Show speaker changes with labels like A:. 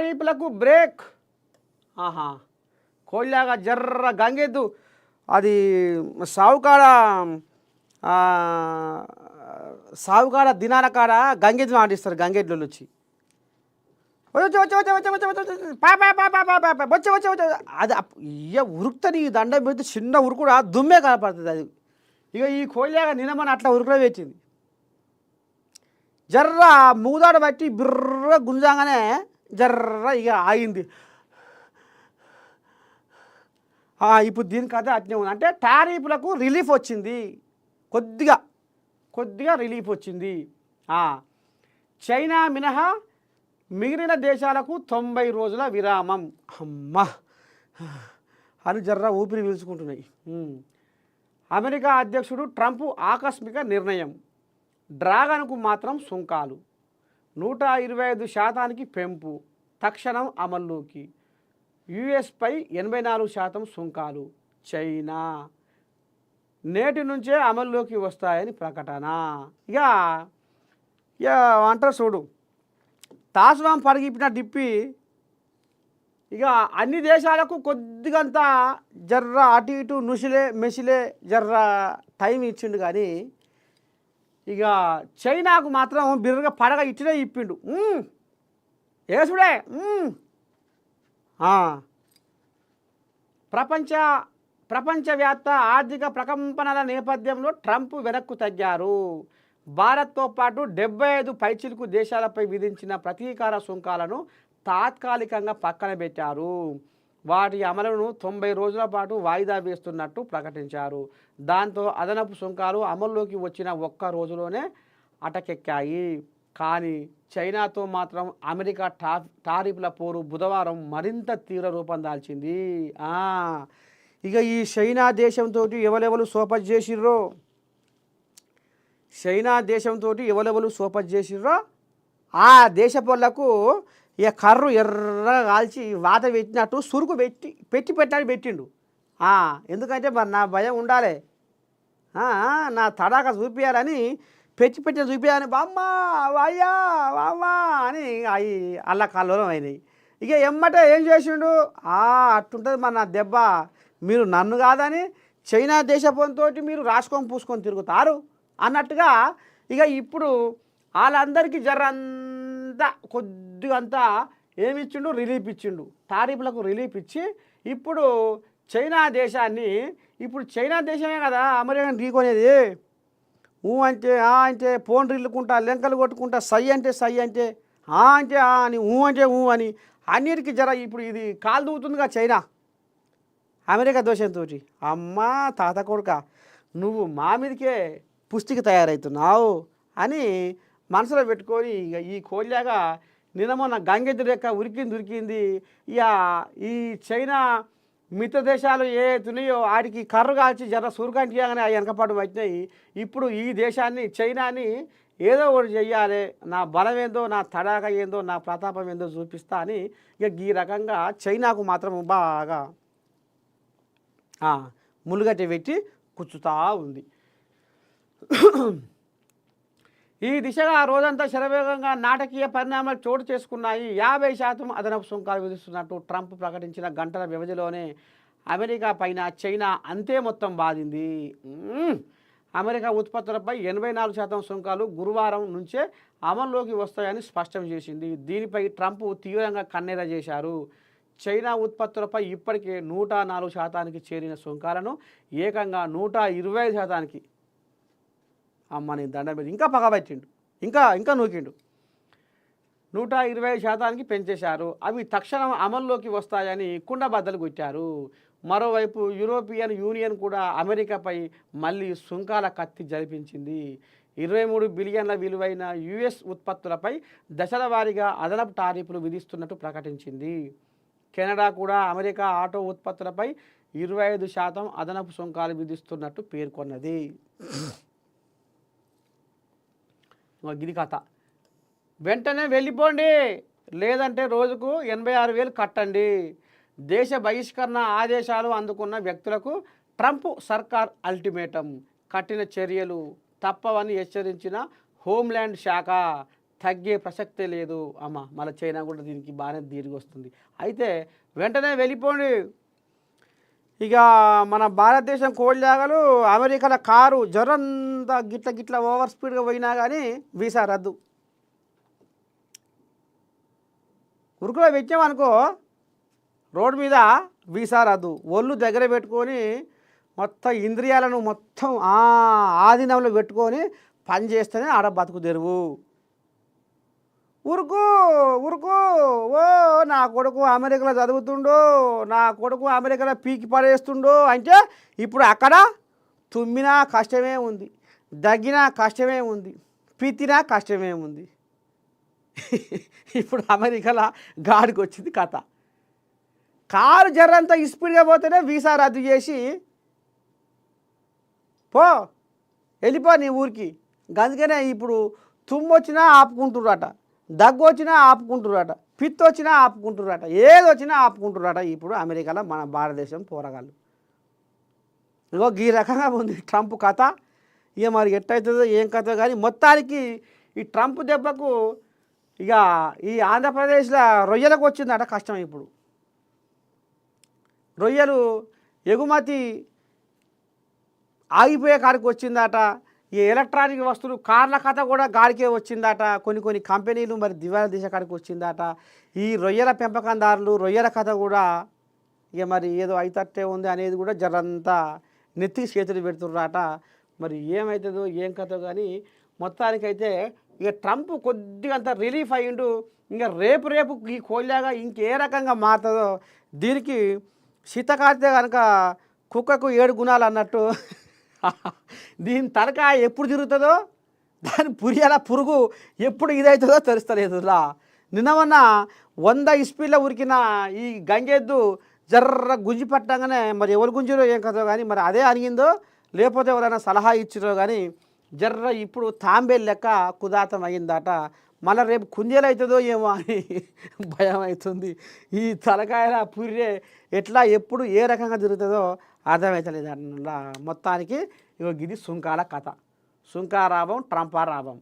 A: టారీఫ్లకు break. ఆహా, కోళ్ళాగా జర్ర గంగెద్దు అది సావుకాడ దినాల కాడ గంగెద్దు మాటిస్తారు. గంగెడ్లు వచ్చి వచ్చి వచ్చి వచ్చి వచ్చి వచ్చి వచ్చి వచ్చి వచ్చి వచ్చి అది ఇక ఉరుకుతుంది. ఈ దండం పెడితే చిన్న ఉరుకుడు దుమ్మే కనపడుతుంది. అది ఇక ఈ కోళ్ళాగా నినమని అట్లా ఉరుకులో పెట్టింది. జర్ర మూదాడు బట్టి బిర్ర గుంజంగానే జర్ర ఇక ఆగింది. ఇప్పుడు దీని కథ అట్నే ఉంది. అంటే టారిఫ్లకు రిలీఫ్ వచ్చింది, కొద్దిగా రిలీఫ్ వచ్చింది. చైనా మినహా మిగిలిన దేశాలకు 90 రోజుల విరామం. అమ్మా అని జర్ర ఊపిరి పీల్చుకుంటున్నాయి. అమెరికా అధ్యక్షుడు ట్రంప్ ఆకస్మిక నిర్ణయం. డ్రాగన్కు మాత్రం సుంకాలు 125% పెంపు తక్షణం అమల్లోకి. యుఎస్పై 84% సుంకాలు. చైనా నేటి నుంచే అమల్లోకి వస్తాయని ప్రకటన. ఇక అంటారు చూడు, తాసువాం పడిగిప్పిన డిప్పి ఇక అన్ని దేశాలకు కొద్దిగంత జర్ర అటు ఇటు మెసిలే జర్ర టైం ఇచ్చిండు. కానీ ఇక చైనాకు మాత్రం బిర్రగా పడగ ఇచ్చినే ఇప్పిండు. ఏసుడే ప్రపంచవ్యాప్త ఆర్థిక ప్రకంపనల నేపథ్యంలో ట్రంప్ వెనక్కు తగ్గారు. భారత్తో పాటు 75 పైచిలుకు దేశాలపై విధించిన ప్రతీకార సుంకాలను తాత్కాలికంగా పక్కన పెట్టారు. వాటి అమలును 90 రోజుల పాటు వాయిదా వేస్తున్నట్టు ప్రకటించారు. దాంతో అదనపు సుంకాలు అమల్లోకి వచ్చిన ఒక్క రోజులోనే అటకెక్కాయి. కానీ చైనాతో మాత్రం అమెరికా టారిఫ్ల పోరు బుధవారం మరింత తీవ్ర రూపం దాల్చింది. ఇక ఈ చైనా దేశంతో ఎవరెవరు సోపత్ చేసిర్రో ఆ దేశపోళ్లకు ఇక కర్రు ఎర్రగా కాల్చి వాత పెట్టినట్టు సురుకు పెట్టిండు. ఎందుకంటే మరి నా భయం ఉండాలి, నా తడాక చూపించాలని పెట్టి చూపించాలని బామ్మ వాయ్యా బామ్మ అని అవి అల్ల కల్లోలం అయినాయి. ఇక ఎమ్మటే ఏం చేసిండు, అట్టుంటుంది మరి నా దెబ్బ, మీరు నన్ను కాదని చైనా దేశంతో మీరు రాసుకొని పూసుకొని తిరుగుతారు అన్నట్టుగా ఇక ఇప్పుడు వాళ్ళందరికీ జర్రంతా కొద్దిగంతా ఏమిచ్చిండు, రిలీఫ్ ఇచ్చిండు. టారిఫ్లకు రిలీఫ్ ఇచ్చి ఇప్పుడు చైనా దేశమే కదా అమెరికాని ఢీకొనేది. అంటే ఫోన్ రిల్లుకుంటా లెంకలు కొట్టుకుంటా సై అంటే అని అని అన్నిటికీ ఇప్పుడు ఇది కాలు దూగుతుందిగా చైనా అమెరికా దోషంతో. అమ్మా తాత కొడుక, నువ్వు మా మీదకే పుష్టికి తయారవుతున్నావు అని మనసులో పెట్టుకొని ఇక ఈ కోళ్ళగా నిన్న గంగెద్దు లెక్క ఉరికింది. ఇక ఈ చైనా మిత్ర దేశాలు ఏ తున్నాయో వాటికి కర్రు కాల్చి జర సూరుకంటిగానే ఆ వెనకపాటు వచ్చినాయి. ఇప్పుడు ఈ దేశాన్ని చైనాని ఏదో ఒకటి చెయ్యాలి, నా బలం ఏందో, నా తడాక ఏందో, నా ప్రతాపం ఏందో చూపిస్తా అని ఇక ఈ రకంగా చైనాకు మాత్రం బాగా ములుగట్టి పెట్టి కూర్చుతా ఉంది. ఈ దిశగా రోజంతా శరవేగంగా నాటకీయ పరిణామాలు చోటు చేసుకున్నాయి. 50% అదనపు సుంకాలు విధిస్తున్నట్టు ట్రంప్ ప్రకటించిన గంటల వ్యవధిలోనే అమెరికా పైన చైనా అంతే మొత్తం బాధింది. అమెరికా ఉత్పత్తులపై 84% సుంకాలు గురువారం నుంచే అమల్లోకి వస్తాయని స్పష్టం చేసింది. దీనిపై ట్రంప్ తీవ్రంగా కన్నెర చేశారు. చైనా ఉత్పత్తులపై ఇప్పటికే 104% చేరిన సుంకాలను ఏకంగా 125% అమ్మని దండం పెట్టి ఇంకా పగబట్టిండు, ఇంకా నూకిండు. 125% పెంచేశారు. అవి తక్షణం అమల్లోకి వస్తాయని కుండబద్దలు కొట్టారు. మరోవైపు యూరోపియన్ యూనియన్ కూడా అమెరికాపై మళ్ళీ సుంకాల కత్తి జరిపించింది. 23 బిలియన్ల విలువైన యుఎస్ ఉత్పత్తులపై దశల వారీగా అదనపు టారిఫ్లు విధిస్తున్నట్టు ప్రకటించింది. కెనడా కూడా అమెరికా ఆటో ఉత్పత్తులపై 25% అదనపు సుంకాలు విధిస్తున్నట్టు పేర్కొన్నది. గిది కథ. వెంటనే వెళ్ళిపోండి, లేదంటే రోజుకు 86,000 కట్టండి. దేశ బహిష్కరణ ఆదేశాలు అందుకున్న వ్యక్తులకు ట్రంప్ సర్కార్ అల్టిమేటం. కఠిన చర్యలు తప్పవని హెచ్చరించిన హోంల్యాండ్ శాఖ. తగ్గే ప్రసక్తే లేదు అమ్మ. మళ్ళీ చైనా కూడా దీనికి బాగానే తిరిగి వస్తుంది. అయితే వెంటనే వెళ్ళిపోండి. ఇక మన భారతదేశం కోడి జాగాలు అమెరికాల కారు జ్వరంత గిట్ల గిట్ల ఓవర్ స్పీడ్గా పోయినా కానీ వీసా రద్దు. ఉరుకులో పెట్టామనుకో రోడ్డు మీద వీసా రద్దు. ఒళ్ళు దగ్గర పెట్టుకొని మొత్తం ఇంద్రియాలను మొత్తం ఆధీనంలో పెట్టుకొని పని చేస్తేనే ఆడ బతుకు తెరువు. ఉరుకు ఉరుకు ఓ నా కొడుకు అమెరికాలో చదువుతుండో, నా కొడుకు అమెరికాలో పీకి పడేస్తుండో అంటే ఇప్పుడు అక్కడ తుమ్మినా కష్టమే ఉంది, దగ్గినా కష్టమే ఉంది, పితినా కష్టమే ఉంది. ఇప్పుడు అమెరికాలో గాడికి వచ్చింది కథ. కారు జర్రంతా స్పీడ్గా పోతేనే వీసా రద్దు చేసి పో వెళ్ళిపో నీ ఊరికి. అందుకనే ఇప్పుడు తుమ్ము వచ్చినా ఆపుకుంటుర్రట, దగ్గు వచ్చినా ఆపుకుంటుర్రట, పిత్తి వచ్చినా ఆపుకుంటుర్రట, ఏది వచ్చినా ఆపుకుంటుర్రట ఇప్పుడు అమెరికాలో మన భారతదేశం పోరగాళ్ళు. ఇగో ఈ రకంగా ఉంది ట్రంప్ కథ. ఇక మరి ఎట్టయితుందో ఏం కథ కానీ మొత్తానికి ఈ ట్రంప్ దెబ్బకు ఇక ఈ ఆంధ్రప్రదేశ్లో రొయ్యలకు వచ్చిందట కష్టం. ఇప్పుడు రొయ్యలు ఎగుమతి ఆగిపోయే కాడికి వచ్చిందట. ఈ ఎలక్ట్రానిక్ వస్తువులు కార్ల కథ కూడా గాడికే వచ్చిందట. కొన్ని కంపెనీలు మరి దివాళా దిశ కాడికి వచ్చిందట. ఈ రొయ్యల పెంపకందారులు రొయ్యల కథ కూడా ఇక మరి ఏదో అయితట్టే ఉంది అనేది కూడా జరంతా నెత్తికి చేతులు పెడుతుర్రాట. మరి ఏమవుతుందో ఏం కథో కానీ మొత్తానికైతే ఇక ట్రంప్ కొద్దిగా అంత రిలీఫ్ అయ్యిండు. ఇంకా రేపు ఈ కోళ్ళగా ఇంకే రకంగా మారుతుందో దీనికి శీతకారితే కనుక కుక్కకు 7 గుణాలు అన్నట్టు దీని తలక ఎప్పుడు తిరుగుతుందో దాని పురియాల పురుగు ఎప్పుడు ఇదవుతుందో తెలుస్తలేదులా. నిన్నమన్నా 100 స్పీడ్లో ఉరికిన ఈ గంగెద్దు జర్ర గుంజి పట్టంగానే మరి ఎవరు గుంజిరో ఏం కదో కానీ మరి అదే అనిగిందో లేకపోతే ఎవరైనా సలహా ఇచ్చిరో కానీ జర్ర ఇప్పుడు తాంబేలు లెక్క కుదాతం అయిందట. మళ్ళీ రేపు కుందేలు అవుతుందో ఏమో అని భయం అవుతుంది. ఈ తలకాయల పుర్రె ఎట్లా ఎప్పుడు ఏ రకంగా తిరుగుతుందో అర్థమవుతలేదు అన్న మొత్తానికి. ఇగో ఇది సుంకాల కథ. సుంకారాభం ట్రంపారాభం.